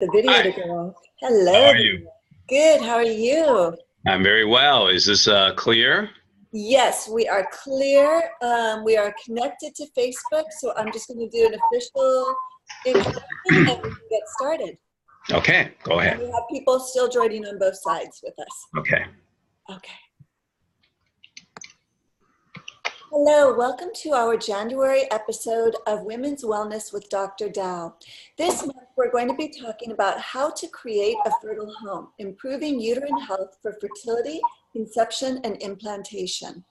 The video Hi, to go. how Hello. are you? Good. How are you? I'm very well. Is this clear? Yes, we are clear. We are connected to Facebook, so I'm just going to do an official introduction and we can get started. Okay, go And ahead. we have people still joining on both sides with us. Okay. Okay. Hello, welcome to our January episode of Women's Wellness with Dr. Dow. This month, we're going to be talking about how to create a fertile home, improving uterine health for fertility, conception, and implantation.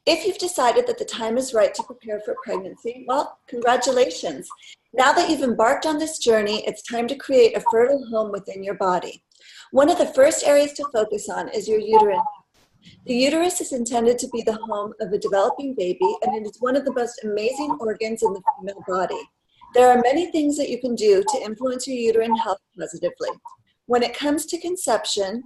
If you've decided that the time is right to prepare for pregnancy, well, congratulations. Now that you've embarked on this journey, it's time to create a fertile home within your body. One of the first areas to focus on is your uterine. The uterus is intended to be the home of a developing baby, and it is one of the most amazing organs in the female body. There are many things that you can do to influence your uterine health positively. When it comes to conception,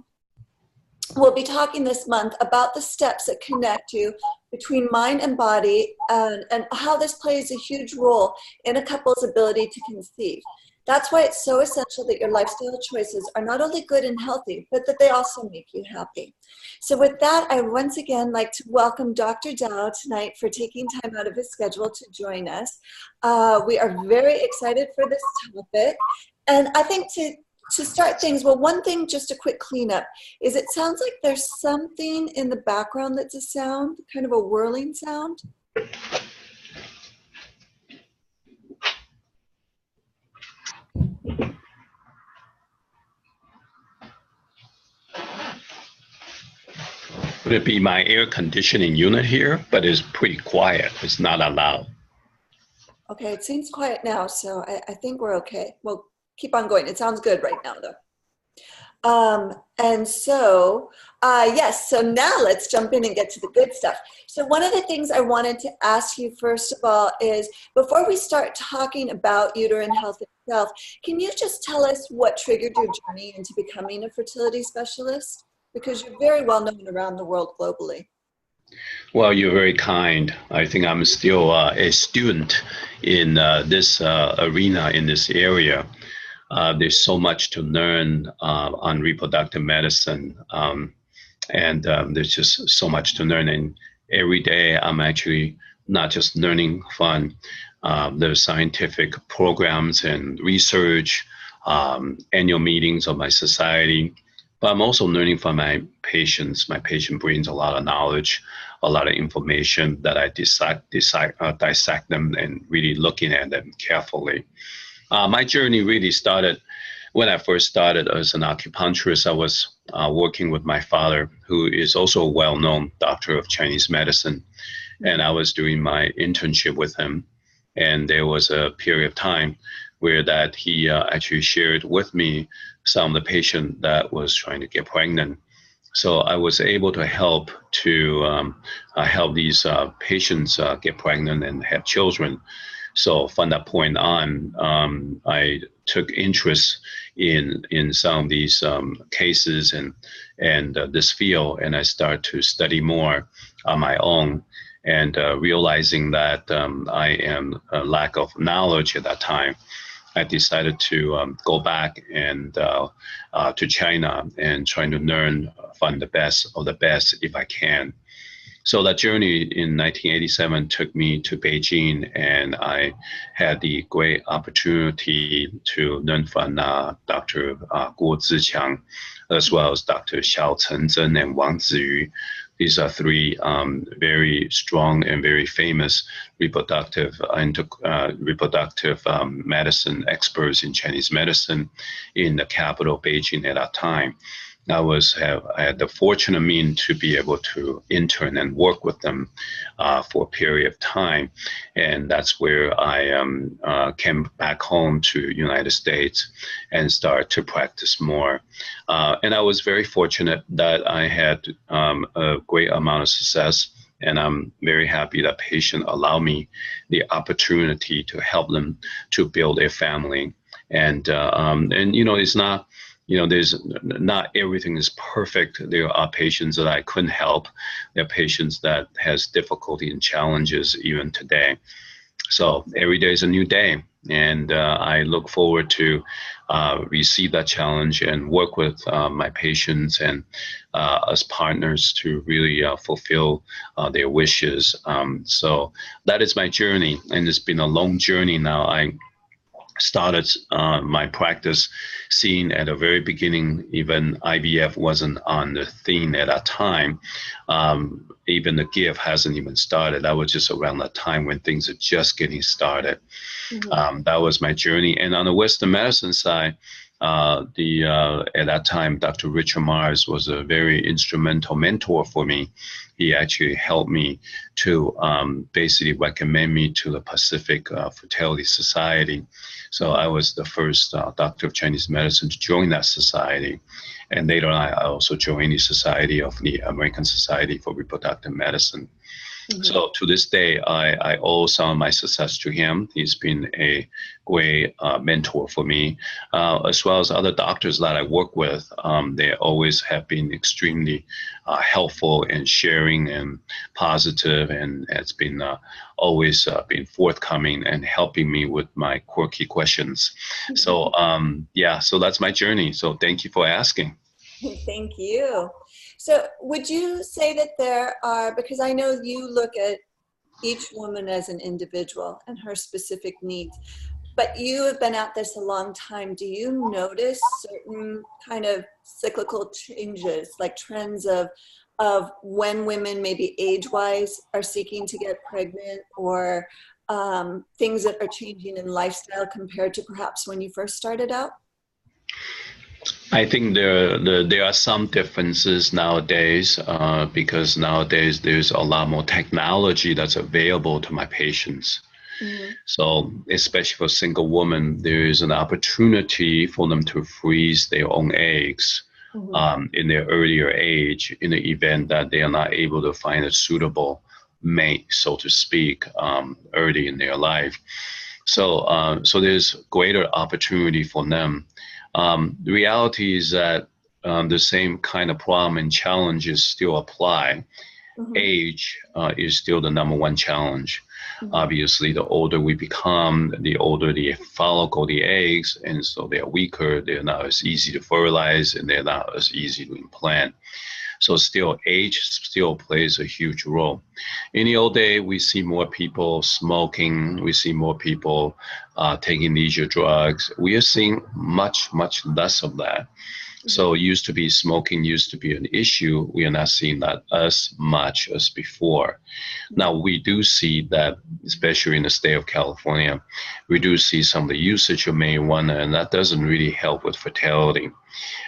we'll be talking this month about the steps that connect you between mind and body and how this plays a huge role in a couple's ability to conceive. That's why it's so essential that your lifestyle choices are not only good and healthy, but that they also make you happy. So with that, I once again like to welcome Dr. Dow tonight for taking time out of his schedule to join us. We are very excited for this topic. And I think to start things, well, one thing, just a quick cleanup, is it sounds like there's something in the background that's a sound, kind of a whirling sound. Would it be my air conditioning unit here? But it's pretty quiet. It's not that loud. Okay, it seems quiet now, so I think we're okay. We'll keep on going. It sounds good right now, though. Yes, so now let's jump in and get to the good stuff. So one of the things I wanted to ask you first of all is, before we start talking about uterine health itself, can you just tell us what triggered your journey into becoming a fertility specialist? Because you're very well known around the world globally. Well, you're very kind. I think I'm still a student in this arena, in this area. There's so much to learn on reproductive medicine, and there's just so much to learn. And every day, I'm actually not just learning from the scientific programs and research, annual meetings of my society, but I'm also learning from my patients. My patient brings a lot of knowledge, a lot of information that I dissect them and really looking at them carefully. My journey really started when I first started as an acupuncturist. I was working with my father, who is also a well-known doctor of Chinese medicine, and I was doing my internship with him. And there was a period of time where that he actually shared with me some of the patient that was trying to get pregnant. So I was able to help these patients get pregnant and have children. So from that point on, I took interest in some of these cases and this field, and I started to study more on my own, and realizing that I am a lack of knowledge at that time. I decided to go back and to China and trying to learn from the best of the best if I can. So that journey in 1987 took me to Beijing, and I had the great opportunity to learn from Dr. Guo Ziqiang, as well as Dr. Xiao Chenzhen and Wang Ziyu. These are three very strong and very famous reproductive medicine experts in Chinese medicine in the capital, Beijing, at that time. I had the fortunate means to be able to intern and work with them for a period of time, and that's where I came back home to United States and started to practice more. And I was very fortunate that I had a great amount of success, and I'm very happy that patients allow me the opportunity to help them to build a family. And it's not. There's not everything is perfect. There are patients that I couldn't help. There are patients that has difficulty and challenges even today. So every day is a new day, and I look forward to receive that challenge and work with my patients and as partners to really fulfill their wishes. So that is my journey, and it's been a long journey now. I started my practice seeing at the very beginning, even IVF wasn't on the theme at that time. Even the gift hasn't even started. That was just around that time when things are just getting started. That was my journey. And on the Western medicine side, at that time, Dr. Richard Mars was a very instrumental mentor for me. He actually helped me to basically recommend me to the Pacific Fertility Society. So I was the first doctor of Chinese medicine to join that society. And later on, I also joined the Society of the American Society for Reproductive Medicine. So to this day, I owe some of my success to him. He's been a great mentor for me, as well as other doctors that I work with. They always have been extremely helpful and sharing and positive, and it's been always been forthcoming and helping me with my quirky questions. So yeah, so that's my journey. So thank you for asking. Thank you. So would you say that there are, because I know you look at each woman as an individual and her specific needs, but you have been at this a long time. Do you notice certain kind of cyclical changes, like trends of when women maybe age-wise are seeking to get pregnant, or things that are changing in lifestyle compared to perhaps when you first started out? I think there are some differences nowadays because nowadays there's a lot more technology that's available to my patients. So especially for single women, there is an opportunity for them to freeze their own eggs in their earlier age in the event that they are not able to find a suitable mate, so to speak, early in their life. So there's greater opportunity for them. The reality is that the same kind of problem and challenges still apply. Age is still the number one challenge. Obviously, the older we become, the older the follicle, the eggs, and so they're weaker, they're not as easy to fertilize, and they're not as easy to implant. So still, age still plays a huge role. In the old day, we see more people smoking. We see more people taking leisure drugs. We are seeing much, much less of that. So used to be smoking used to be an issue. We are not seeing that as much as before. Now we do see that, especially in the state of California, we do see some of the usage of marijuana, and that doesn't really help with fertility.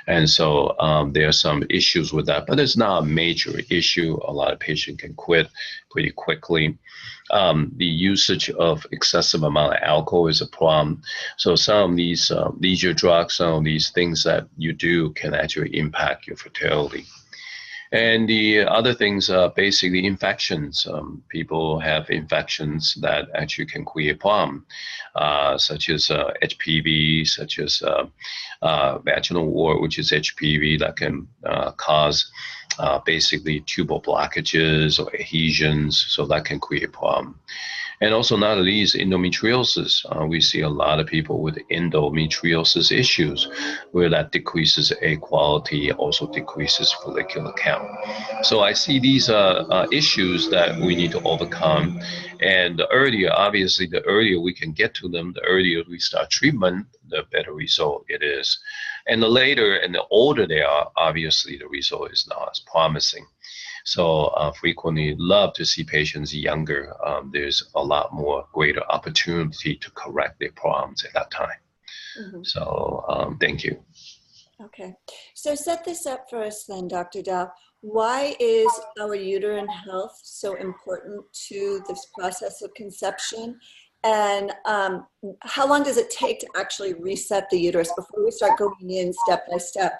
And so there are some issues with that, but it's not a major issue. A lot of patients can quit pretty quickly. The usage of excessive amount of alcohol is a problem. So some of these leisure drugs, some of these things that you do can actually impact your fertility. And the other things are basically infections. People have infections that actually can create a problem, such as HPV, such as vaginal wart, which is HPV, that can cause basically tubal blockages or adhesions, so that can create a problem. And also not least endometriosis. We see a lot of people with endometriosis issues where that decreases egg quality, also decreases follicular count. So I see these issues that we need to overcome. And the earlier, obviously, the earlier we can get to them, the earlier we start treatment, the better result it is. And the later and the older they are, obviously the result is not as promising. So frequently love to see patients younger. There's a lot more greater opportunity to correct their problems at that time. So thank you. Okay, so set this up for us then, Dr. Dow. Why is our uterine health so important to this process of conception? And how long does it take to actually reset the uterus before we start going in step by step?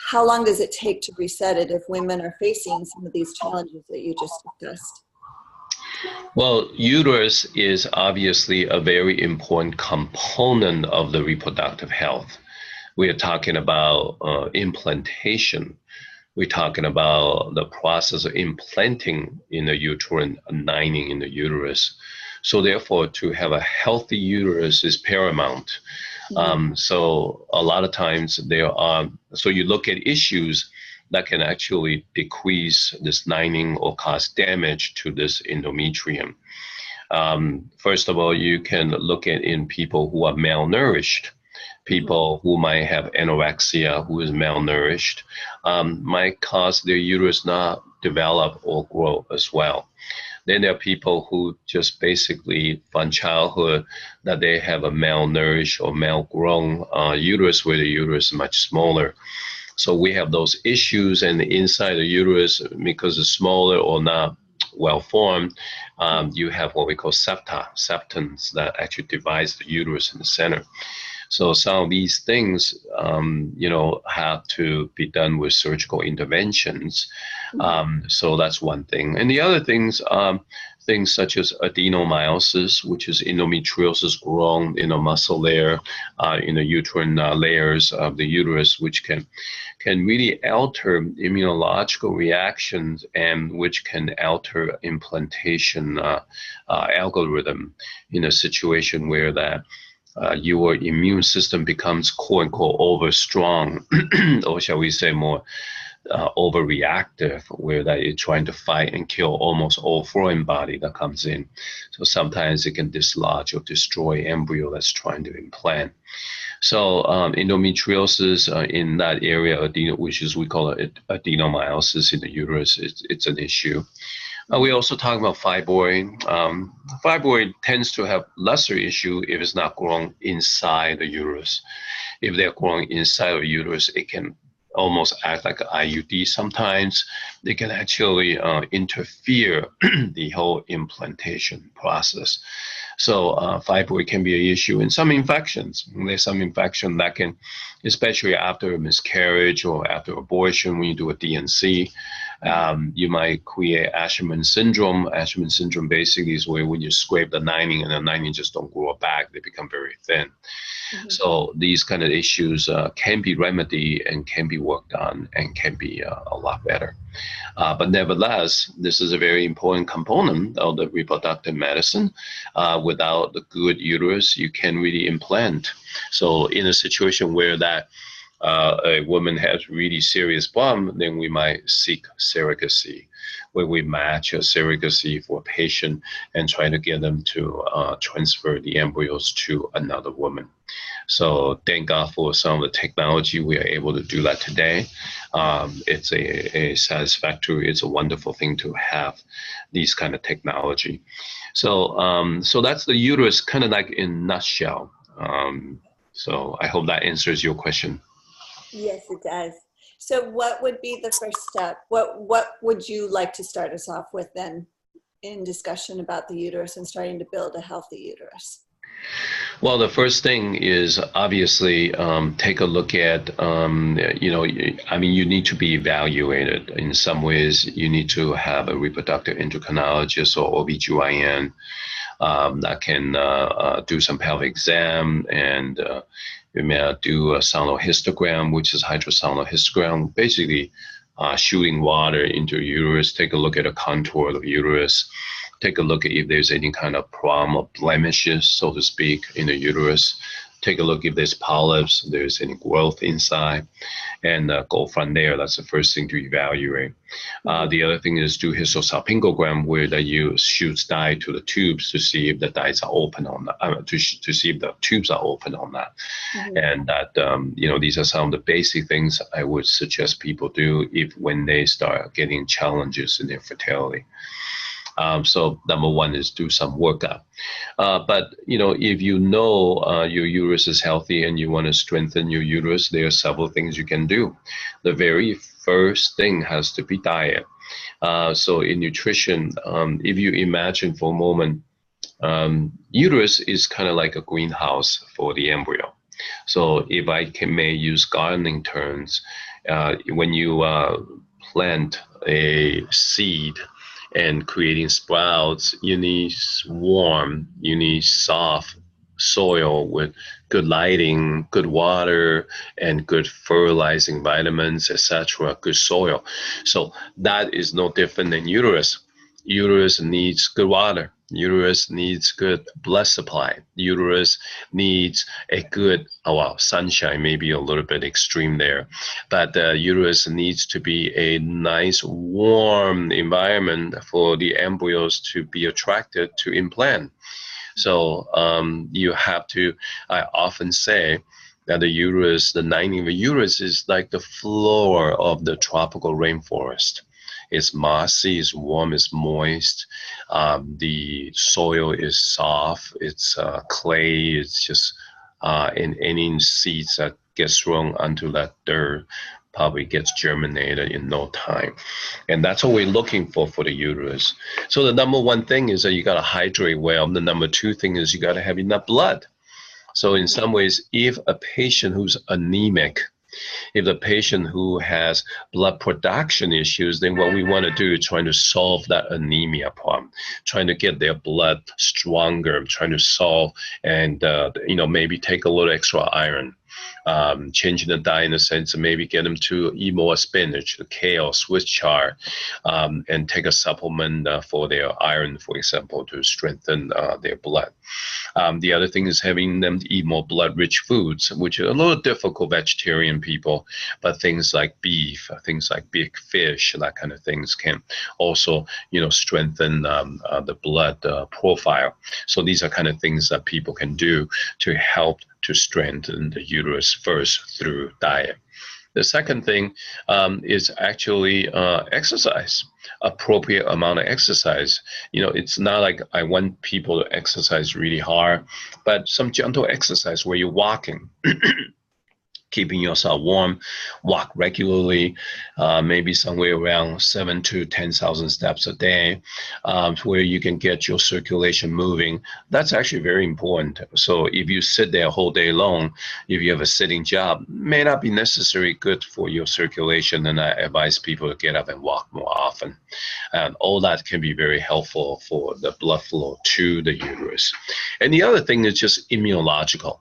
How long does it take to reset it if women are facing some of these challenges that you just discussed? Well, uterus is obviously a very important component of the reproductive health. We are talking about implantation. We're talking about the process of implanting in the uterine lining in the uterus. So therefore, to have a healthy uterus is paramount. So a lot of times so you look at issues that can actually decrease this lining or cause damage to this endometrium. First of all, you can look at in people who are malnourished, people who might have anorexia, who is malnourished, might cause their uterus not develop or grow as well. Then there are people who just basically from childhood that they have a malnourished or malgrown uterus where the uterus is much smaller. So we have those issues, and inside the uterus, because it's smaller or not well formed, you have what we call septums that actually divides the uterus in the center. So some of these things, have to be done with surgical interventions. So that's one thing. And the other things, things such as adenomyosis, which is endometriosis growing in a muscle layer, in the uterine layers of the uterus, which can really alter immunological reactions and which can alter implantation algorithm in a situation where that your immune system becomes quote unquote over strong, or shall we say more overreactive, where that you're trying to fight and kill almost all foreign body that comes in. So sometimes it can dislodge or destroy embryo that's trying to implant. So endometriosis in that area, which is we call it adenomyosis in the uterus, it's an issue. We also talk about fibroid. Fibroid tends to have lesser issue if it's not growing inside the uterus. If they're growing inside the uterus, it can almost act like an IUD sometimes. They can actually interfere the whole implantation process. So fibroid can be an issue. And some infections, there's some infection that can, especially after a miscarriage or after abortion, when you do a DNC, you might create Asherman syndrome. Asherman syndrome basically is where when you scrape the lining and the lining just don't grow back, they become very thin. So these kind of issues can be remedied and can be worked on and can be a lot better. But nevertheless, this is a very important component of the reproductive medicine. Without the good uterus, you can really implant. So in a situation where that a woman has really serious problem, then we might seek surrogacy, where we match a surrogacy for a patient and try to get them to transfer the embryos to another woman. So thank God for some of the technology. We are able to do that today. It's a satisfactory, it's a wonderful thing to have these kind of technology. So so that's the uterus kind of like in a nutshell. So I hope that answers your question. Yes, it does. So what would be the first step? What would you like to start us off with then in discussion about the uterus and starting to build a healthy uterus? Well, the first thing is obviously take a look at, you need to be evaluated. In some ways, you need to have a reproductive endocrinologist or OBGYN that can do some pelvic exam, and you may do a sonohistogram, which is hydrosonohistogram, basically shooting water into your uterus, take a look at the contour of the uterus, take a look at if there's any kind of problem or blemishes, so to speak, in the uterus. Take a look if there's polyps, if there's any growth inside, and go from there. That's the first thing to evaluate. The other thing is do hysterosalpingogram, where that you shoot dye to the tubes to see if the dyes are open on that, to see if the tubes are open on that. And that, these are some of the basic things I would suggest people do when they start getting challenges in their fertility. So number one is do some workup. But, if you know your uterus is healthy and you want to strengthen your uterus, there are several things you can do. The very first thing has to be diet. So in nutrition, if you imagine for a moment, uterus is kind of like a greenhouse for the embryo. So if may use gardening terms, when you plant a seed, and creating sprouts, you need warm, you need soft soil with good lighting, good water, and good fertilizing vitamins, etc., good soil. So that is no different than uterus. Uterus needs good water. Uterus needs good blood supply. Uterus needs a good, sunshine, maybe a little bit extreme there, but the uterus needs to be a nice, warm environment for the embryos to be attracted to implant. So you have to, I often say, that the uterus, the lining of the uterus is like the floor of the tropical rainforest. It's mossy, it's warm, it's moist. The soil is soft, it's clay, it's just in any seeds that gets thrown onto that dirt probably gets germinated in no time. And that's what we're looking for the uterus. So the number one thing is that you got to hydrate well. The number two thing is you got to have enough blood. So in some ways, if a patient who's anemic, if the patient who has blood production issues, then what we want to do is trying to solve that anemia problem, trying to get their blood stronger, trying to solve and, maybe take a little extra iron. Changing the diet in a sense of maybe get them to eat more spinach, kale, Swiss chard, and take a supplement for their iron, for example, to strengthen their blood. The other thing is having them to eat more blood-rich foods, which are a little difficult vegetarian people, but things like beef, things like big fish, that kind of things can also, strengthen the blood profile. So these are kind of things that people can do to help to strengthen the uterus first through diet. The second thing is actually exercise, appropriate amount of exercise. It's not like I want people to exercise really hard, but some gentle exercise where you're walking, keeping yourself warm, walk regularly, maybe somewhere around 7,000 to 10,000 steps a day, where you can get your circulation moving. That's actually very important. So if you sit there a whole day long, if you have a sitting job, may not be necessarily good for your circulation, and I advise people to get up and walk more often. And all that can be very helpful for the blood flow to the uterus. And the other thing is just immunological.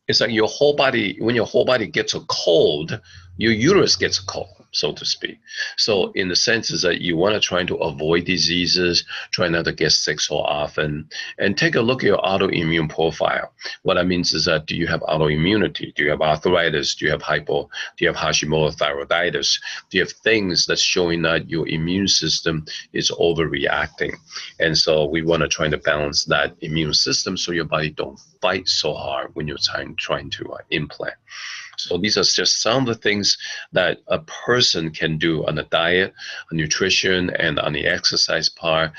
It's like your whole body, when your whole body gets a cold, your uterus gets a cold, so to speak. So in the sense is that you want to try to avoid diseases, try not to get sick so often, and take a look at your autoimmune profile. What that means is that, do you have autoimmunity? Do you have arthritis? Do you have do you have Hashimoto thyroiditis? Do you have things that's showing that your immune system is overreacting? And so we want to try to balance that immune system so your body don't fight so hard when you're trying to implant. So these are just some of the things that a person can do on the diet, on nutrition, and on the exercise part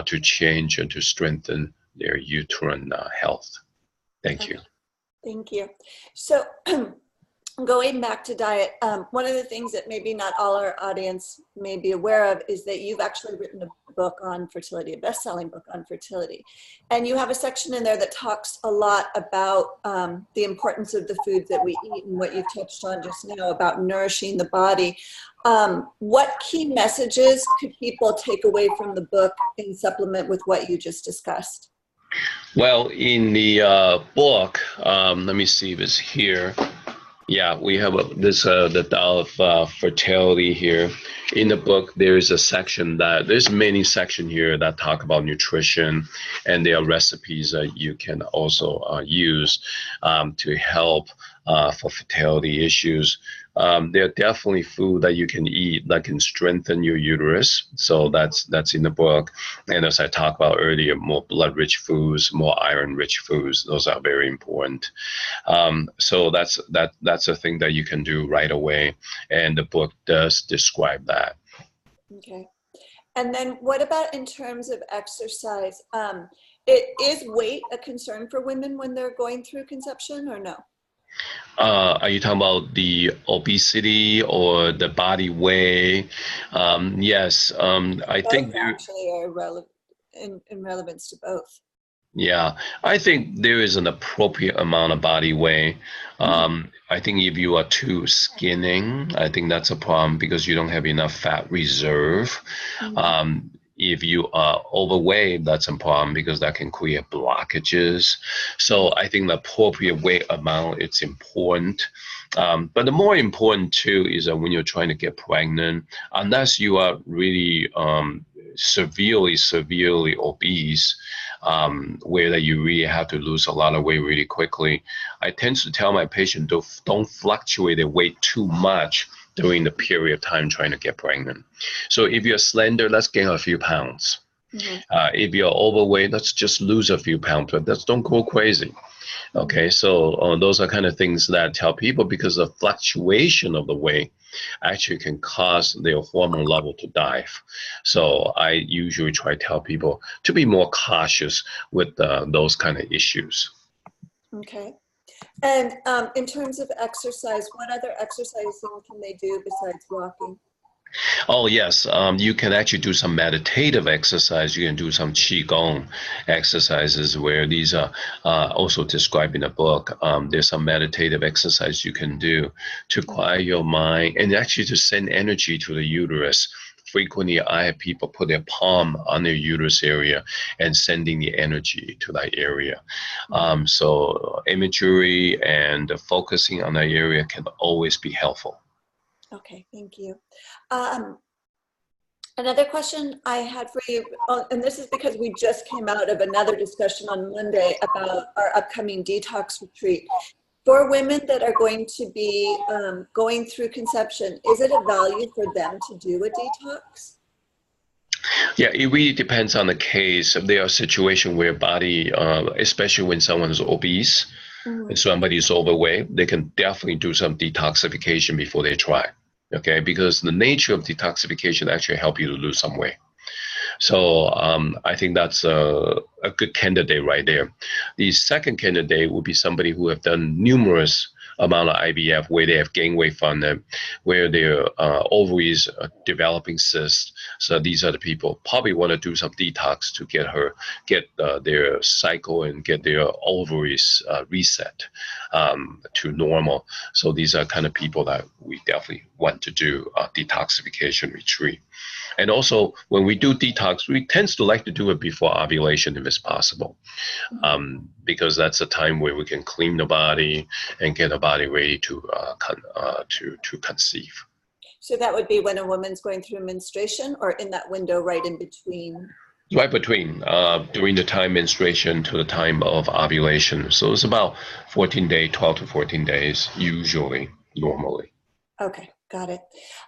to change and to strengthen their uterine health. Thank you. Thank you. So going back to diet, one of the things that maybe not all our audience may be aware of is that you've actually written a book on fertility, a best-selling book on fertility. And you have a section in there that talks a lot about the importance of the foods that we eat and what you've touched on just now about nourishing the body. What key messages could people take away from the book and supplement with what you just discussed? Well, in the book, let me see if it's here. Yeah, we have the Tao of Fertility here. In the book, there is a section there's many sections here that talk about nutrition, and there are recipes that you can also use to help for fertility issues. There are definitely food that you can eat that can strengthen your uterus. So that's in the book. And as I talked about earlier, more blood-rich foods, more iron-rich foods, those are very important. So that's a thing that you can do right away. And the book does describe that. Okay. And then what about in terms of exercise? Is weight a concern for women when they're going through conception or no? Are you talking about the obesity or the body weight? Yes, I think both actually are relevant in relevance to both. Yeah, I think there is an appropriate amount of body weight. I think if you are too skinny, I think that's a problem because you don't have enough fat reserve. If you are overweight, that's a problem because that can create blockages. So I think the appropriate weight amount, it's important. But the more important too is that when you're trying to get pregnant, unless you are really severely obese, where that you really have to lose a lot of weight really quickly, I tend to tell my patient don't fluctuate their weight too much during the period of time trying to get pregnant. So if you're slender, let's gain a few pounds. Mm-hmm. If you're overweight, let's just lose a few pounds, but let's don't go crazy. Okay, so those are kind of things that I tell people, because the fluctuation of the weight actually can cause their hormone level to dive. So I usually try to tell people to be more cautious with those kind of issues. Okay. And in terms of exercise, what other exercising can they do besides walking? Oh, yes. You can actually do some meditative exercise. You can do some Qigong exercises, where these are also described in the book. There's some meditative exercise you can do to quiet your mind and actually to send energy to the uterus. Frequently, I have people put their palm on their uterus area and sending the energy to that area. So imagery and focusing on that area can always be helpful. Okay, thank you. Another question I had for you, and this is because we just came out of another discussion on Monday about our upcoming detox retreat. For women that are going to be going through conception, is it a value for them to do a detox? Yeah, it really depends on the case. There are situations where body, especially when someone is obese, and somebody is overweight, they can definitely do some detoxification before they try. Okay, because the nature of detoxification actually help you to lose some weight. So I think that's a good candidate right there. The second candidate would be somebody who have done numerous amount of IVF, where they have gained weight from them, where their ovaries are developing cysts. So these are the people probably want to do some detox to get their cycle and get their ovaries reset to normal. So these are kind of people that we definitely want to do a detoxification retreat. And also, when we do detox, we tend to like to do it before ovulation if it's possible, because that's a time where we can clean the body and get the body ready to conceive. So that would be when a woman's going through menstruation, or in that window right in between? Right between, during the time menstruation to the time of ovulation. So it's about 14 days, 12 to 14 days, usually, normally. Okay, got it.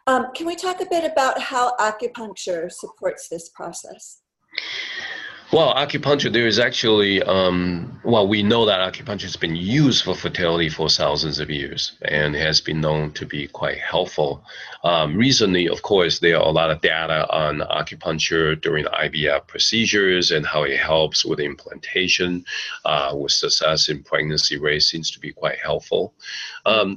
Can we talk a bit about how acupuncture supports this process? Well, acupuncture, there is actually, we know that acupuncture has been used for fertility for thousands of years and has been known to be quite helpful. Recently, of course, there are a lot of data on acupuncture during IVF procedures and how it helps with implantation, with success in pregnancy rate seems to be quite helpful.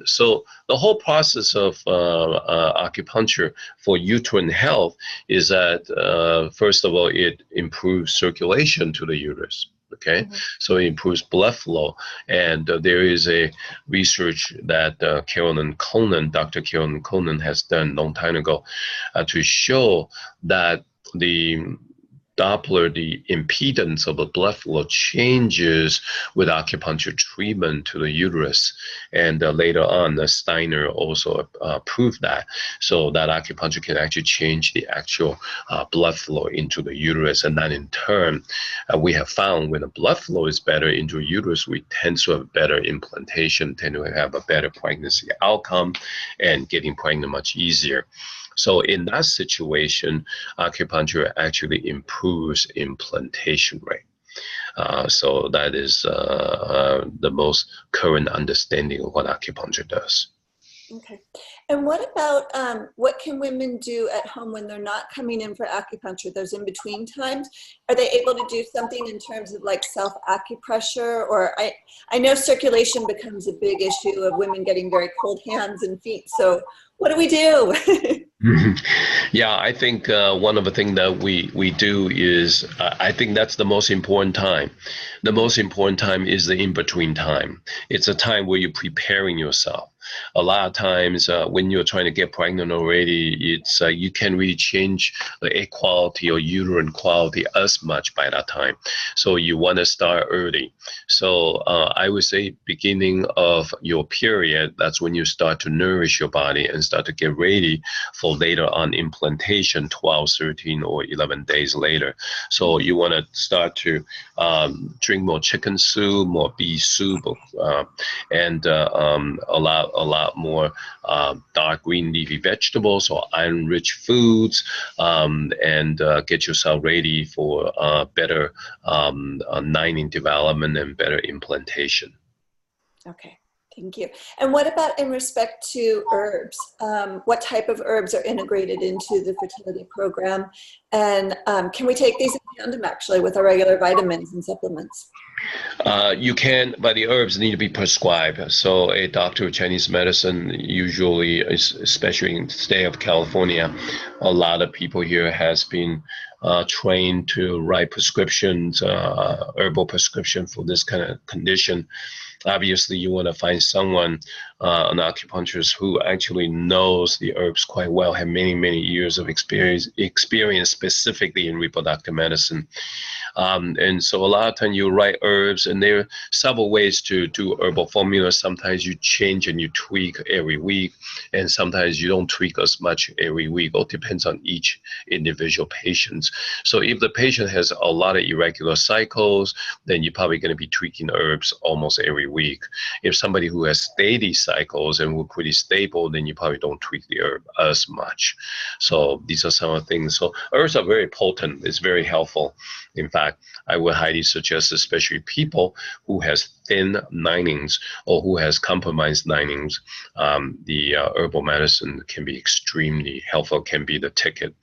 So the whole process of acupuncture for uterine health is that, first of all, it improves circulation to the uterus. Okay, so it improves blood flow, and there is a research that Dr. Carolyn Conan has done a long time ago to show that the Doppler, the impedance of the blood flow changes with acupuncture treatment to the uterus. And later on, Steiner also proved that. So that acupuncture can actually change the actual blood flow into the uterus. And then in turn, we have found when the blood flow is better into the uterus, we tend to have better implantation, tend to have a better pregnancy outcome, and getting pregnant much easier. So in that situation, acupuncture actually improves implantation rate. So that is the most current understanding of what acupuncture does. Okay. And what about, what can women do at home when they're not coming in for acupuncture, those in between times? Are they able to do something in terms of like self-acupressure? Or I know circulation becomes a big issue of women getting very cold hands and feet. So what do we do? Yeah, I think one of the things that we do is, I think that's the most important time. The most important time is the in-between time. It's a time where you're preparing yourself. A lot of times when you're trying to get pregnant already, it's you can't really change the egg quality or uterine quality as much by that time. So you want to start early. So I would say beginning of your period, that's when you start to nourish your body and start to get ready for later on implantation, 12, 13, or 11 days later. So you want to start to drink more chicken soup, more beef soup, and a lot more dark green leafy vegetables or iron-rich foods, and get yourself ready for better lining development and better implantation. Okay, thank you. And what about in respect to herbs? What type of herbs are integrated into the fertility program? And can we take these in tandem actually with our regular vitamins and supplements? You can, but the herbs need to be prescribed. So a doctor of Chinese medicine usually, especially in the state of California, a lot of people here has been trained to write prescriptions, herbal prescription for this kind of condition. Obviously, you want to find someone, an acupuncturist who actually knows the herbs quite well, have many, many years of experience specifically in reproductive medicine. And so a lot of times you write herbs, and there are several ways to do herbal formulas. Sometimes you change and you tweak every week, and sometimes you don't tweak as much every week. It all depends on each individual patient. So if the patient has a lot of irregular cycles, then you're probably going to be tweaking herbs almost every week. If somebody who has steady cycles and we're pretty stable, then you probably don't tweak the herb as much. So these are some of the things. So herbs are very potent. It's very helpful. In fact, I would highly suggest, especially people who has thin linings or who has compromised linings, the herbal medicine can be extremely helpful, can be the ticket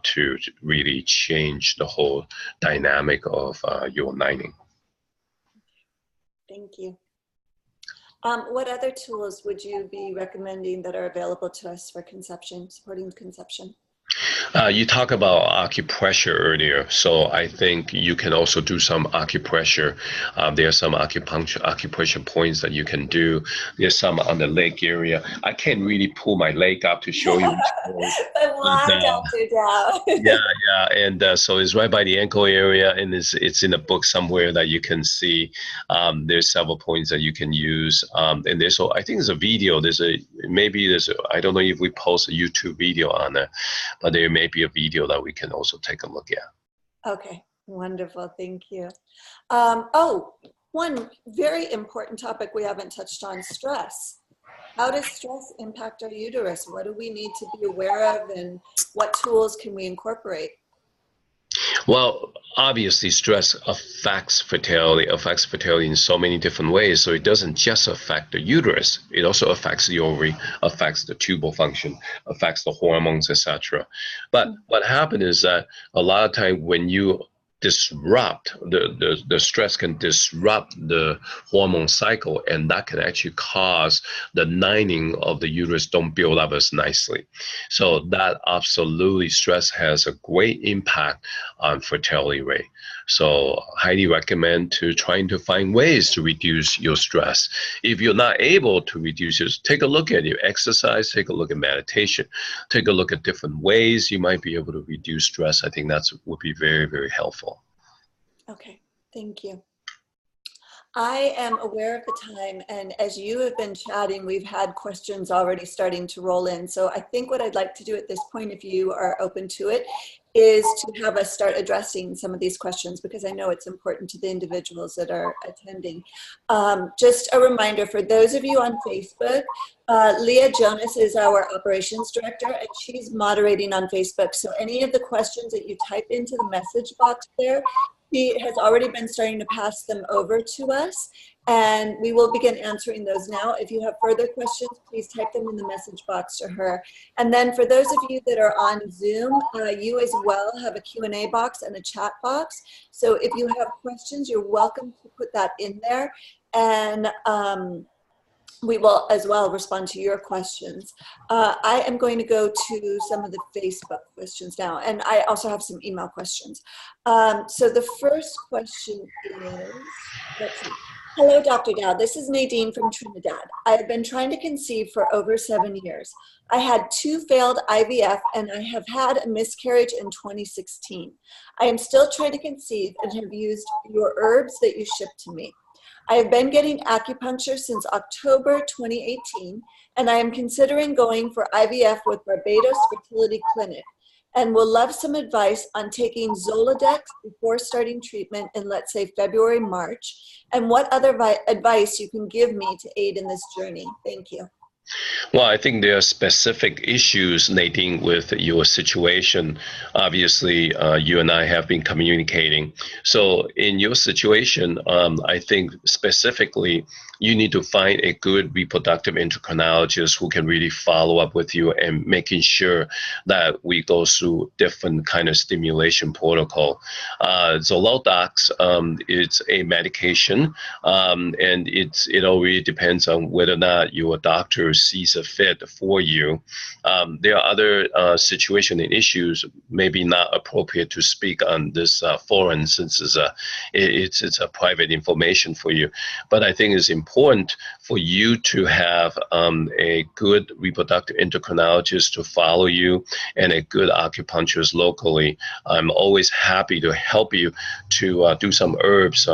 to really change the whole dynamic of your lining. Thank you. What other tools would you be recommending that are available to us for conception, supporting conception? You talk about acupressure earlier, so I think you can also do some acupressure. There are some acupressure points that you can do. There's some on the leg area. I can't really pull my leg up to show you. But why, Dr. Dow? Yeah, and so it's right by the ankle area, and it's in a book somewhere that you can see. There's several points that you can use, and there's I think there's a video. I don't know if we post a YouTube video on it, but there may be a video that we can also take a look at. Okay, wonderful, thank you. One very important topic we haven't touched on, stress. How does stress impact our uterus? What do we need to be aware of, and what tools can we incorporate? Well, obviously stress affects fertility in so many different ways. So it doesn't just affect the uterus. It also affects the ovary, affects the tubal function, affects the hormones, etc. But what happens is that a lot of time when you disrupt the stress can disrupt the hormone cycle, and that can actually cause the lining of the uterus don't build up as nicely. So that absolutely stress has a great impact on fertility rate. So highly recommend to trying to find ways to reduce your stress. If you're not able to reduce it, take a look at your exercise, take a look at meditation, take a look at different ways you might be able to reduce stress. I think would be very, very helpful. Okay, thank you. I am aware of the time, and as you have been chatting, we've had questions already starting to roll in. So I think what I'd like to do at this point, if you are open to it, is to have us start addressing some of these questions, because I know it's important to the individuals that are attending. Just a reminder for those of you on Facebook, Leah Jonas is our operations director, and she's moderating on Facebook. So any of the questions that you type into the message box there, she has already been starting to pass them over to us, and we will begin answering those now. If you have further questions, please type them in the message box to her. And then for those of you that are on Zoom, you as well have a Q&A box and a chat box. So if you have questions, you're welcome to put that in there, and we will as well respond to your questions. I am going to go to some of the Facebook questions now, and I also have some email questions. So the first question is, let's see. Hello, Dr. Dow. This is Nadine from Trinidad. I have been trying to conceive for over 7 years. I had 2 failed IVF and I have had a miscarriage in 2016. I am still trying to conceive and have used your herbs that you shipped to me. I have been getting acupuncture since October 2018, and I am considering going for IVF with Barbados Fertility Clinic, and will love some advice on taking Zoladex before starting treatment in, let's say, February, March, and what other advice you can give me to aid in this journey. Thank you. Well, I think there are specific issues, Nadine, with your situation. Obviously, you and I have been communicating. So in your situation, I think specifically, you need to find a good reproductive endocrinologist who can really follow up with you and making that we go through different kind of stimulation protocol. Zolodex, it's a medication, and it all really depends on whether or not your doctor sees a fit for you. There are other situations and issues maybe not appropriate to speak on this forum, since it's a private information for you. But I think it's important for you to have a good reproductive endocrinologist to follow you and a good acupuncturist locally. I'm always happy to help you to do some herbs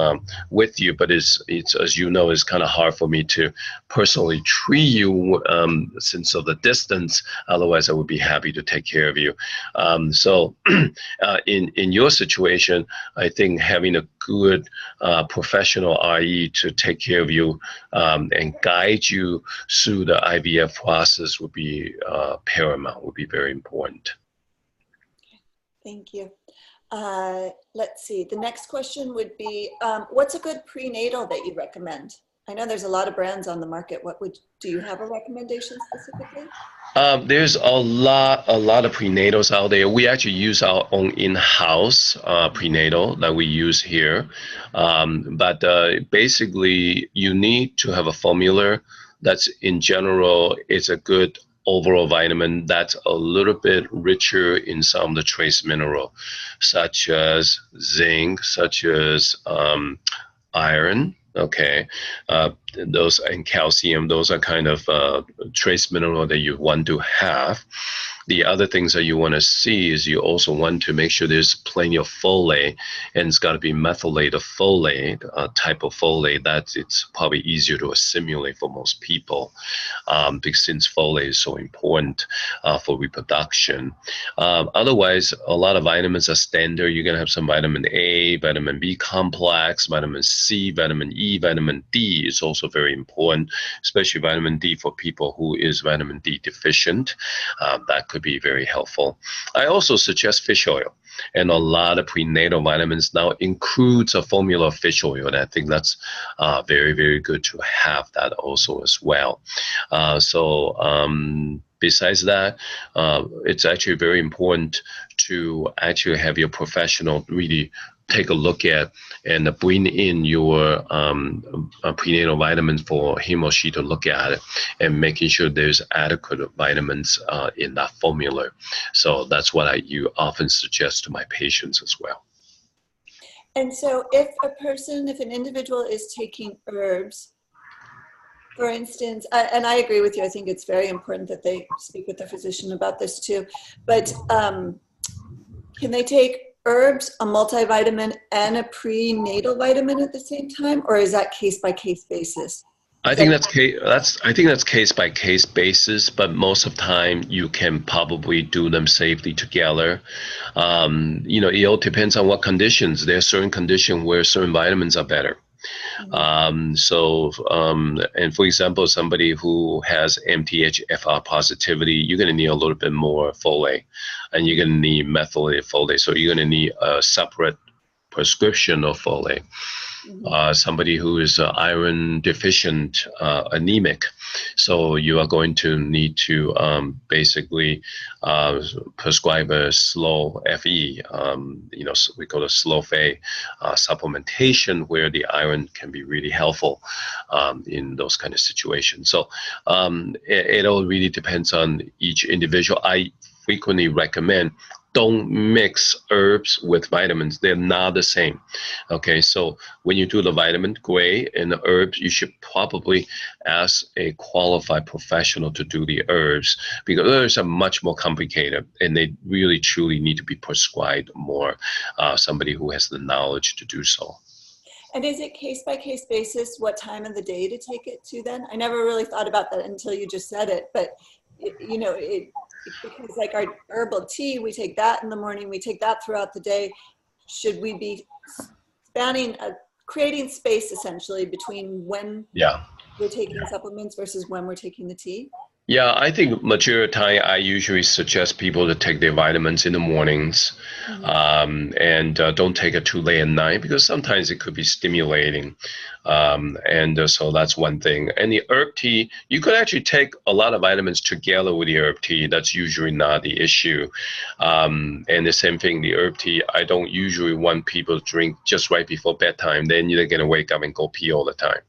with you, but it's as you know, it's kind of hard for me to personally treat you since of the distance. Otherwise, I would be happy to take care of you. So in your situation, I think having a good professional RE to take care of you and guide you through the IVF process would be paramount, would be very important. Thank you. Let's see. The next question would be, what's a good prenatal that you recommend? I know there's a lot of brands on the market. Do you have a recommendation specifically? There's a lot of prenatals out there. We actually use our own in-house prenatal that we use here. But basically, you need to have a formula that's, in general, is a good overall vitamin that's a little bit richer in some of the trace mineral, such as zinc, such as iron. Okay, those and calcium, those are kind of trace mineral that you want to have. The other things that you want to see is you also want to make sure there's plenty of folate, and it's got to be methylated folate, type of folate that it's probably easier to assimilate for most people, because since folate is so important for reproduction. Otherwise, a lot of vitamins are standard. You're going to have some vitamin A, vitamin B complex, vitamin C, vitamin E, vitamin D is also very important, especially vitamin D for people who is vitamin D deficient. That could be very helpful. I also suggest fish oil, and a lot of prenatal vitamins now includes a formula of fish oil, and I think that's very, very good to have that also as well. Besides that, it's actually very important to actually have your professional really take a look at and bring in your prenatal vitamins for him or she to look at it, and making sure there's adequate vitamins in that formula. So that's what you often suggest to my patients as well. And so if an individual is taking herbs, for instance, and I agree with you, I think it's very important that they speak with their physician about this too, but can they take herbs, a multivitamin, and a prenatal vitamin at the same time, or is that case-by-case basis? I think that's case-by-case basis, but most of the time you can probably do them safely together. It all depends on what conditions. There are certain conditions where certain vitamins are better. And for example, somebody who has MTHFR positivity, you're going to need a little bit more folate, and you're going to need methylated folate. So you're going to need a separate prescription of folate. Somebody who is iron deficient, anemic, so you are going to need to basically prescribe a slow FE. We call it slow phase supplementation, where the iron can be really helpful in those kind of situations. So it all really depends on each individual. I frequently recommend don't mix herbs with vitamins. They're not the same. Okay, so when you do the vitamin, great, and the herbs, you should probably ask a qualified professional to do the herbs, because herbs are much more complicated and they really truly need to be prescribed more, somebody who has the knowledge to do so. And is it case by case basis what time of the day to take it to then? I never really thought about that until you just said it, but because like our herbal tea, we take that in the morning, we take that throughout the day. Should we be creating space essentially between when we're taking supplements versus when we're taking the tea? Yeah, I think majority of the time I usually suggest people to take their vitamins in the mornings, and don't take it too late at night, because sometimes it could be stimulating. So that's one thing. And the herb tea, you could actually take a lot of vitamins together with the herb tea. That's usually not the issue. And the same thing, the herb tea, I don't usually want people to drink just right before bedtime. Then they're going to wake up and go pee all the time.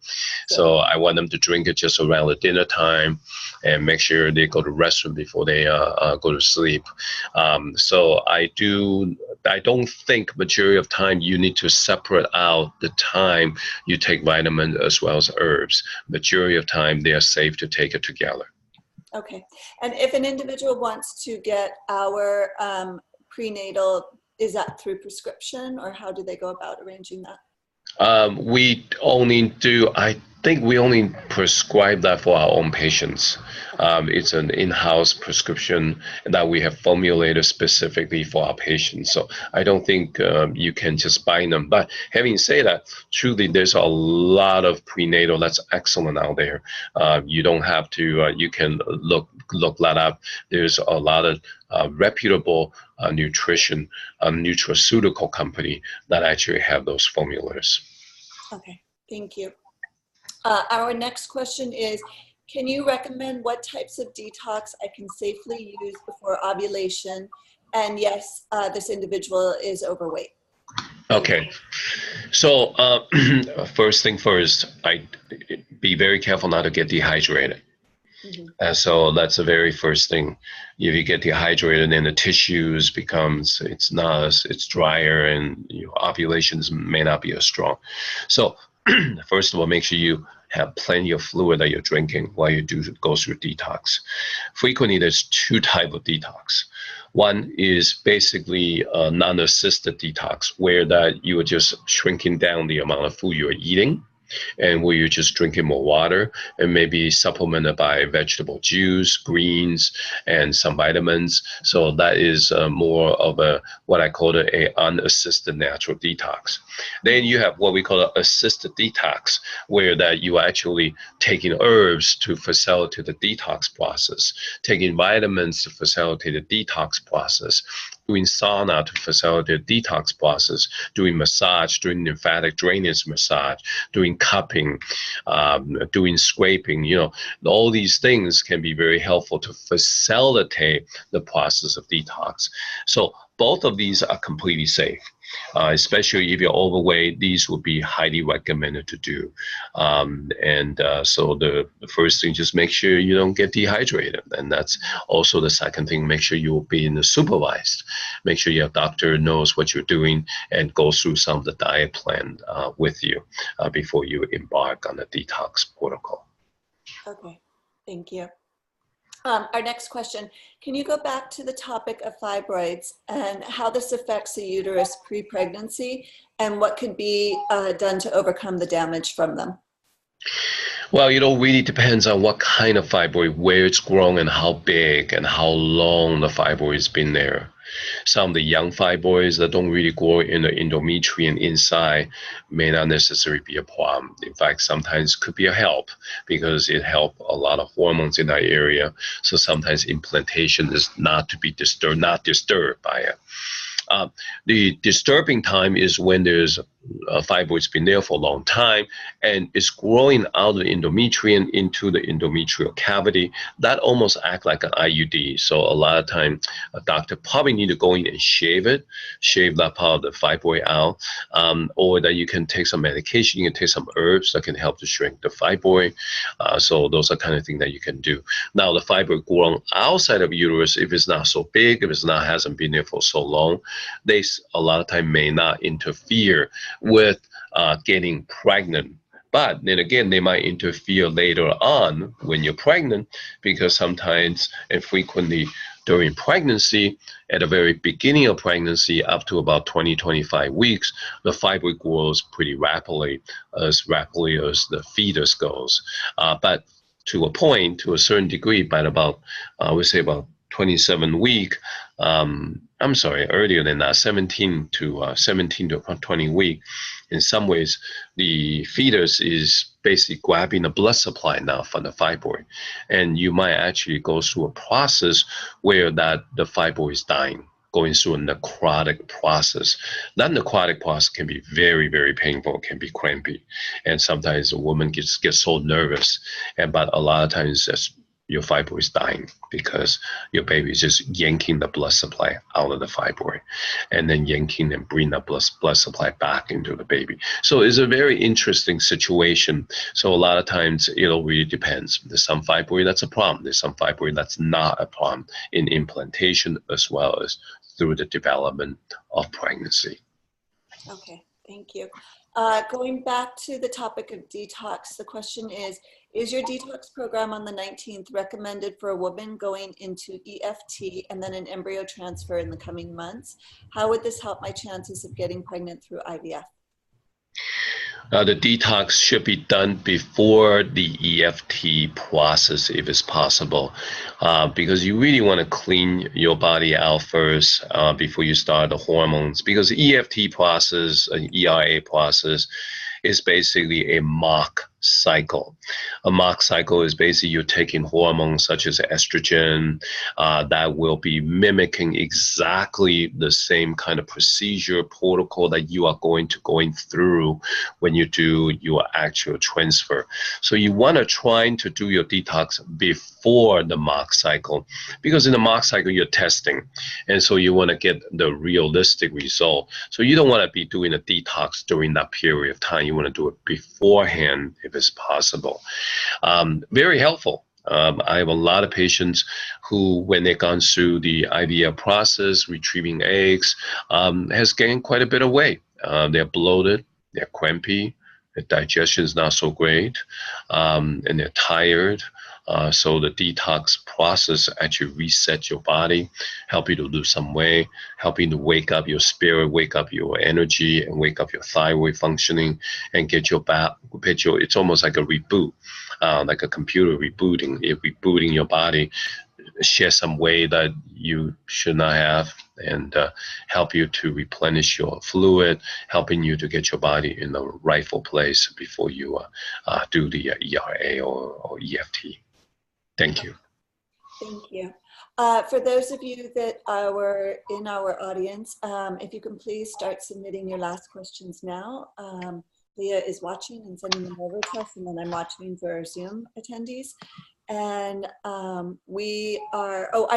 So I want them to drink it just around the dinner time, and make sure they go to the restroom before they go to sleep. So I don't think majority of time you need to separate out the time you take vitamins as well as herbs. Majority of time they are safe to take it together. Okay. And if an individual wants to get our prenatal, is that through prescription, or how do they go about arranging that? We only do, I think we only prescribe that for our own patients. It's an in-house prescription that we have formulated specifically for our patients. So I don't think you can just buy them. But having said that, truly there's a lot of prenatal that's excellent out there. You don't have to, you can look that up. There's a lot of reputable nutraceutical company that actually have those formulas. Okay, thank you. Our next question is, can you recommend what types of detox I can safely use before ovulation? And yes, this individual is overweight. Okay, so first thing first, be very careful not to get dehydrated. So that's the very first thing. If you get dehydrated, then the tissues it's drier, and your ovulations may not be as strong. So first of all, make sure you have plenty of fluid that you're drinking while you go through detox. Frequently, there's two types of detox. One is basically a non-assisted detox, where that you are just shrinking down the amount of food you're eating, and where you're just drinking more water and maybe supplemented by vegetable juice, greens, and some vitamins. So that is more of what I call a unassisted natural detox. Then you have what we call an assisted detox, where that you are actually taking herbs to facilitate the detox process, taking vitamins to facilitate the detox process, doing sauna to facilitate the detox process, doing massage, doing lymphatic drainage massage, doing cupping, doing scraping. All these things can be very helpful to facilitate the process of detox. So both of these are completely safe. Especially if you're overweight, these would be highly recommended to do. So the first thing, just make sure you don't get dehydrated. And that's also the second thing, make sure you're being supervised. Make sure your doctor knows what you're doing and goes through some of the diet plan with you before you embark on a detox protocol. Okay, thank you. Our next question, can you go back to the topic of fibroids and how this affects the uterus pre-pregnancy, and what could be done to overcome the damage from them? Well, really depends on what kind of fibroid, where it's grown, and how big and how long the fibroid has been there. Some of the young fibroids that don't really grow in the endometrium inside may not necessarily be a problem. In fact, sometimes could be a help, because it helps a lot of hormones in that area. So sometimes implantation is not disturbed by it. The disturbing time is when there's fibroid's been there for a long time, and it's growing out of the endometrium into the endometrial cavity. That almost act like an IUD. So a lot of time, a doctor probably need to go in and shave that part of the fibroid out, or that you can take some medication, you can take some herbs that can help to shrink the fibroid. So those are kind of things that you can do. Now, the fibroid grown outside of uterus, if it's not so big, if it's not hasn't been there for so long, they a lot of time may not interfere with getting pregnant. But then again, they might interfere later on when you're pregnant, because sometimes and frequently during pregnancy, at the very beginning of pregnancy, up to about 20-25 weeks, the fibroid grows pretty rapidly as the fetus goes. But to a point, to a certain degree, by about, I would say about 27 week, I'm sorry, earlier than that, 17 to 20 week. In some ways, the fetus is basically grabbing the blood supply now from the fibroid, and you might actually go through a process where the fibroid is dying, going through a necrotic process. That necrotic process can be very, very painful, can be crampy, and sometimes a woman gets so nervous, but a lot of times your fibroid is dying because your baby is just yanking the blood supply out of the fibroid and then yanking and bringing the blood supply back into the baby. So it's a very interesting situation. So a lot of times it really depends. There's some fibroid that's a problem. There's some fibroid that's not a problem in implantation as well as through the development of pregnancy. Okay, thank you. Going back to the topic of detox, the question is your detox program on the 19th recommended for a woman going into EFT and then an embryo transfer in the coming months? How would this help my chances of getting pregnant through IVF? The detox should be done before the EFT process if it's possible, because you really want to clean your body out first before you start the hormones, because the EFT process, an ERA process, is basically a mock cycle. A mock cycle is basically you're taking hormones such as estrogen that will be mimicking exactly the same kind of procedure protocol that you are going through when you do your actual transfer. So you want to try to do your detox before the mock cycle, because in the mock cycle you're testing, and so you want to get the realistic result. So you don't want to be doing a detox during that period of time. You want to do it beforehand if it's possible. Very helpful. I have a lot of patients who, when they've gone through the IVF process, retrieving eggs, has gained quite a bit of weight. They're bloated, they're crampy, their digestion is not so great, and they're tired. So the detox process actually resets your body, help you to lose some weight, helping to wake up your spirit, wake up your energy, and wake up your thyroid functioning, and get your it's almost like a reboot, like a computer rebooting. It rebooting your body, shed some weight that you should not have, and help you to replenish your fluid, helping you to get your body in the rightful place before you do the ERA or EFT. Thank you. Thank you. For those of you that are in our audience, if you can please start submitting your last questions now. Leah is watching and sending them over to us, and then I'm watching for our Zoom attendees. And I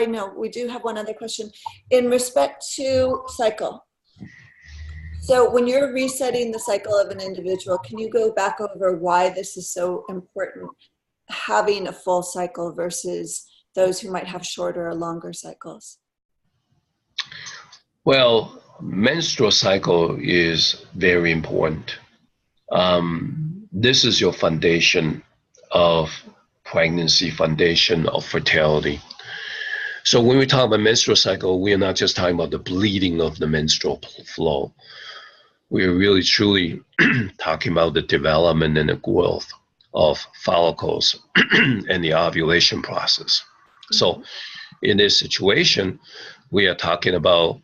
know, we do have one other question. In respect to cycle, so when you're resetting the cycle of an individual, can you go back over why this is so important, having a full cycle versus those who might have shorter or longer cycles? Well, menstrual cycle is very important. This is your foundation of pregnancy, foundation of fertility. So when we talk about menstrual cycle, we are not just talking about the bleeding of the menstrual flow. We are really truly talking about the development and the growth of follicles and the ovulation process. So in this situation, we are talking about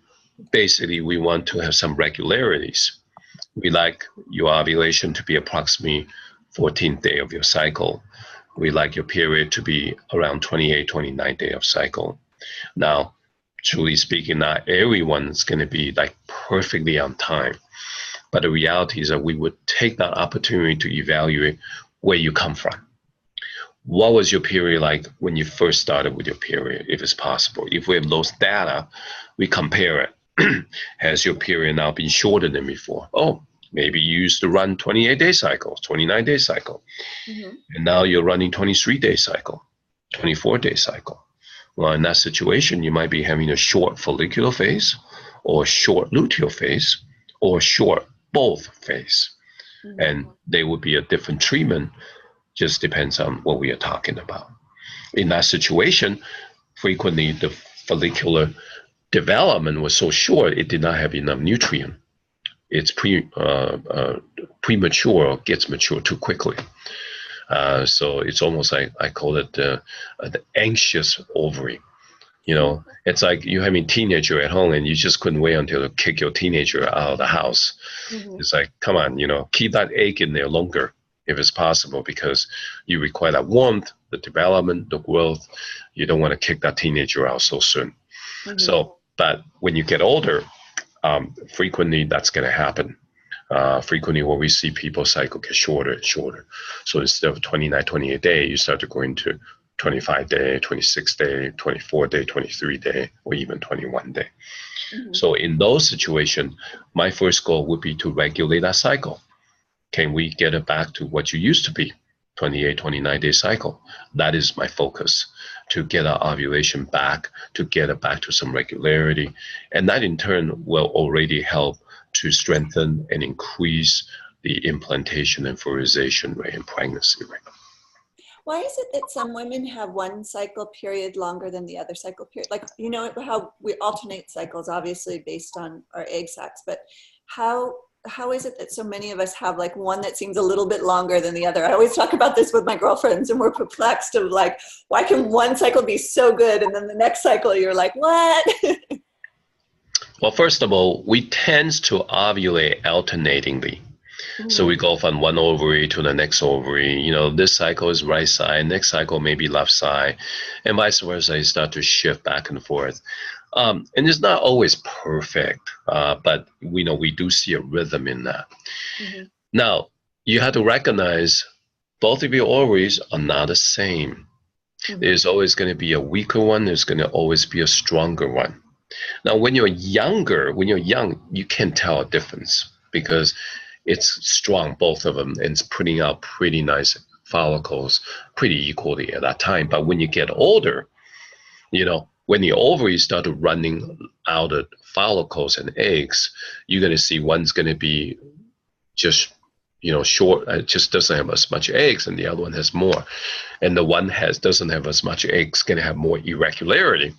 basically we want to have some regularities. We like your ovulation to be approximately 14th day of your cycle. We like your period to be around 28, 29th day of cycle. Now, truly speaking, not everyone's going to be like perfectly on time. But the reality is that we would take that opportunity to evaluate where you come from. What was your period like when you first started with your period, if it's possible? If we have those data, we compare it. Has your period now been shorter than before? Oh, maybe you used to run 28-day cycles, 29-day cycle, and now you're running 23-day cycle, 24-day cycle. Well, in that situation, you might be having a short follicular phase, or short luteal phase, or short both phase. And they would be a different treatment, just depends on what we are talking about. In that situation, frequently the follicular development was so short, it did not have enough nutrient. It's premature or gets mature too quickly. So it's almost like, I call it the anxious ovary. You know, it's like you having a teenager at home and you just couldn't wait until to kick your teenager out of the house. It's like, come on, you know, keep that egg in there longer if it's possible, because you require that warmth, the development, the growth. You don't want to kick that teenager out so soon. So, but when you get older, frequently that's going to happen. Frequently what we see people cycle get shorter and shorter. So instead of 29, 28 day, you start to go into 25 day, 26 day, 24 day, 23 day, or even 21 day. So in those situations, my first goal would be to regulate that cycle. Can we get it back to what you used to be, 28, 29 day cycle? That is my focus, to get our ovulation back, to get it back to some regularity. And that in turn will already help to strengthen and increase the implantation and fertilization rate and pregnancy rate. Why is it that some women have one cycle period longer than the other cycle period? Like, you know, how we alternate cycles, obviously based on our egg sacs, but how is it that so many of us have like one that seems a little bit longer than the other? I always talk about this with my girlfriends, and we're perplexed of like, why can one cycle be so good and then the next cycle you're like, what? Well, first of all, we tend to ovulate alternatingly. So we go from one ovary to the next ovary. You know, this cycle is right side, next cycle maybe left side, and vice versa. You start to shift back and forth. And it's not always perfect, but we know we do see a rhythm in that. Now, you have to recognize both of your ovaries are not the same. There's always going to be a weaker one. There's going to always be a stronger one. Now, when you're young, you can't tell a difference because it's strong, both of them, and it's putting out pretty nice follicles pretty equally at that time. But when you get older, you know, when the ovaries start running out of follicles and eggs, you're going to see one's going to be just, you know, short, just doesn't have as much eggs, and the other one has more. And the one doesn't have as much eggs, going to have more irregularity,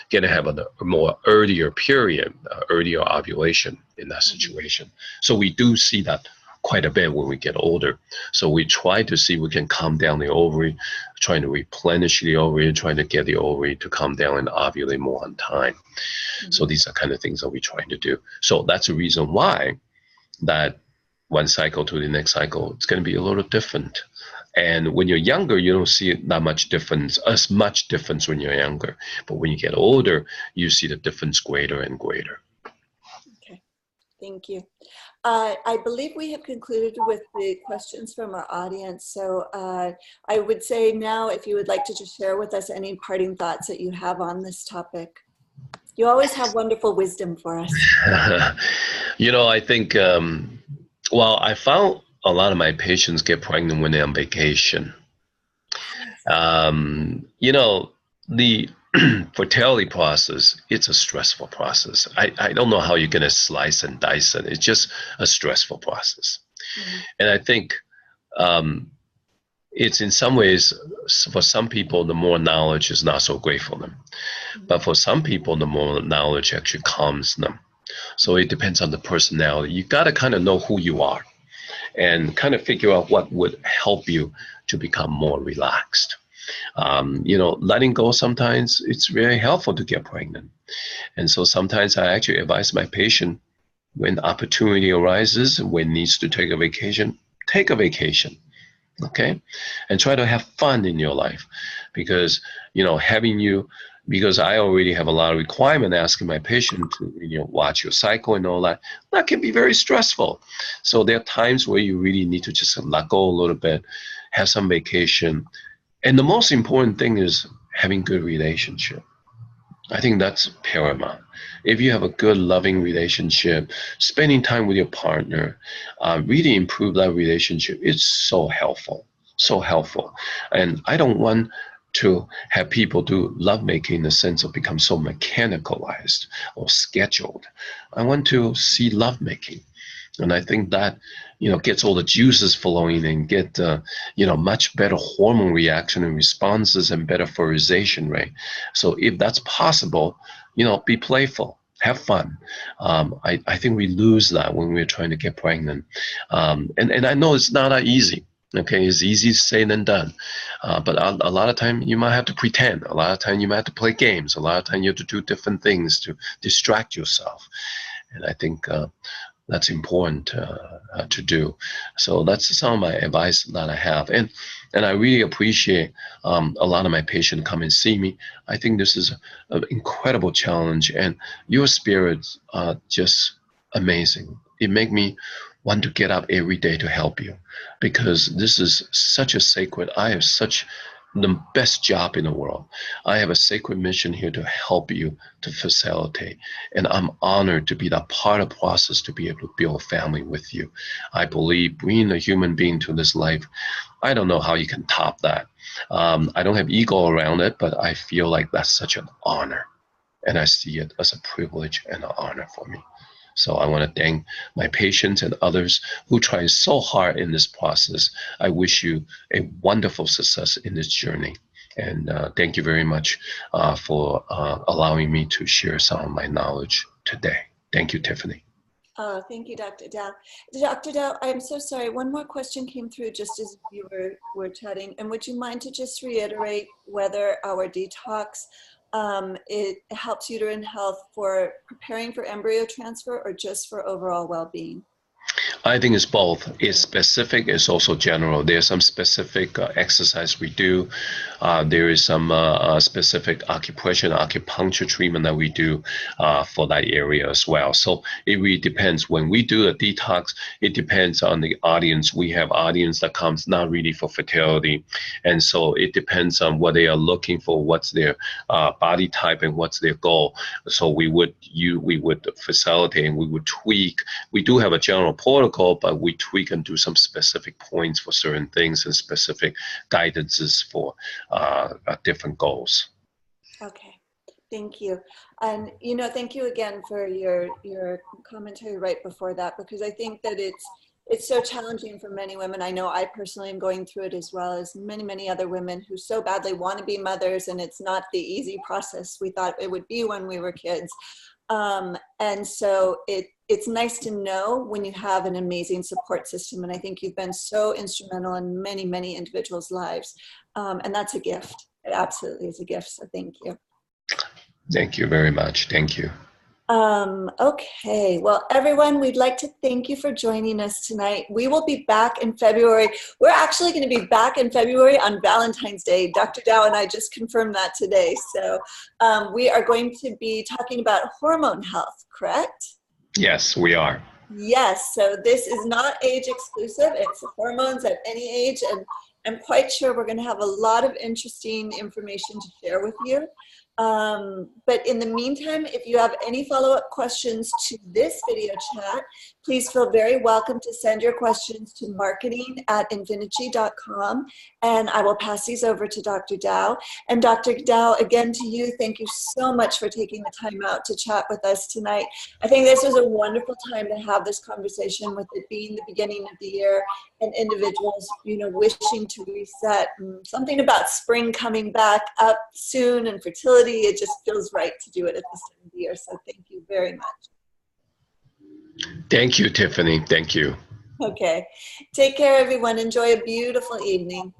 going to have a more earlier period, earlier ovulation in that situation. So we do see that quite a bit when we get older. So we try to see if we can calm down the ovary, trying to replenish the ovary, trying to get the ovary to calm down and ovulate more on time. So these are kind of things that we're trying to do. So that's the reason why that one cycle to the next cycle, it's going to be a little different. And when you're younger, you don't see that much difference, as much difference when you're younger. But when you get older, you see the difference greater and greater. Okay, thank you. I believe we have concluded with the questions from our audience. So I would say now, if you would like to just share with us any parting thoughts that you have on this topic. You always have wonderful wisdom for us. You know, I think, well, I found a lot of my patients get pregnant when they're on vacation. You know, the fertility process, it's a stressful process. I don't know how you're going to slice and dice it. It's just a stressful process. And I think it's in some ways, for some people, the more knowledge is not so great for them. But for some people, the more knowledge actually calms them. So it depends on the personality. You got to kind of know who you are and kind of figure out what would help you to become more relaxed. You know, letting go sometimes, it's very helpful to get pregnant. And so sometimes I actually advise my patient, when opportunity arises, when needs to take a vacation, take a vacation, okay? And try to have fun in your life, because, you know, having you because I already have a lot of requirement asking my patient to watch your cycle and all that. That can be very stressful. So there are times where you really need to just let go a little bit, have some vacation. And the most important thing is having good relationship. I think that's paramount. If you have a good, loving relationship, spending time with your partner, really improve that relationship. It's so helpful, so helpful. And I don't want to have people do lovemaking in the sense of become so mechanicalized or scheduled. I want to see lovemaking. And I think that, gets all the juices flowing and get, much better hormone reaction and responses and better fertilization rate. So if that's possible, be playful, have fun. I think we lose that when we're trying to get pregnant. And I know it's not that easy. Okay, it's easy to say than done. But a lot of time you might have to pretend. A lot of time you might have to play games. A lot of time you have to do different things to distract yourself. And I think that's important to do. So that's some of my advice that I have. And I really appreciate a lot of my patients come and see me. I think this is an incredible challenge, and your spirits are just amazing. It makes me want to get up every day to help you, because this is such a sacred, I have such the best job in the world. I have a sacred mission here to help you to facilitate. And I'm honored to be that part of the process to be able to build a family with you. I believe bringing a human being to this life, I don't know how you can top that. I don't have ego around it, but I feel like that's such an honor. And I see it as a privilege and an honor for me. So I want to thank my patients and others who try so hard in this process. I wish you a wonderful success in this journey. And thank you very much for allowing me to share some of my knowledge today. Thank you, Tiffany. Oh, thank you, Dr. Dow. Dr. Dow, I'm so sorry. One more question came through just as you were chatting. And would you mind to just reiterate whether our detox it helps uterine health for preparing for embryo transfer or just for overall well-being? I think it's both. It's specific, it's also general. There's some specific exercise we do. There is some specific acupuncture treatment that we do for that area as well. So it really depends. When we do a detox, it depends on the audience. We have audience that comes not really for fertility. And so it depends on what they are looking for, what's their body type and what's their goal. So we would facilitate and we would tweak. We do have a general protocol, but we tweak and do some specific points for certain things and specific guidances for different goals. Okay, thank you. And thank you again for your commentary right before that, because I think that it's so challenging for many women. I know I personally am going through it, as well as many other women who so badly want to be mothers, and it's not the easy process we thought it would be when we were kids. And so it's nice to know when you have an amazing support system. And I think you've been so instrumental in many individuals' lives. And that's a gift. It absolutely is a gift. So thank you. Thank you very much. Thank you. Okay, well, everyone, we'd like to thank you for joining us tonight. We will be back in February. We're actually going to be back in February on Valentine's Day. Dr. Dow and I just confirmed that today. So we are going to be talking about hormone health, correct? Yes, we are. Yes, so this is not age exclusive. It's hormones at any age, and I'm quite sure we're going to have a lot of interesting information to share with you. But in the meantime, if you have any follow-up questions to this video chat, please feel very welcome to send your questions to marketing@infinity.com, and I will pass these over to Dr. Dow. And Dr. Dow, again to you, thank you so much for taking the time out to chat with us tonight. I think this was a wonderful time to have this conversation, with it being the beginning of the year and individuals, wishing to reset. Something about spring coming back up soon and fertility, it just feels right to do it at this time of the year. So thank you very much. Thank you, Tiffany. Thank you. Okay. Take care, everyone. Enjoy a beautiful evening.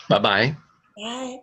Bye-bye. Bye.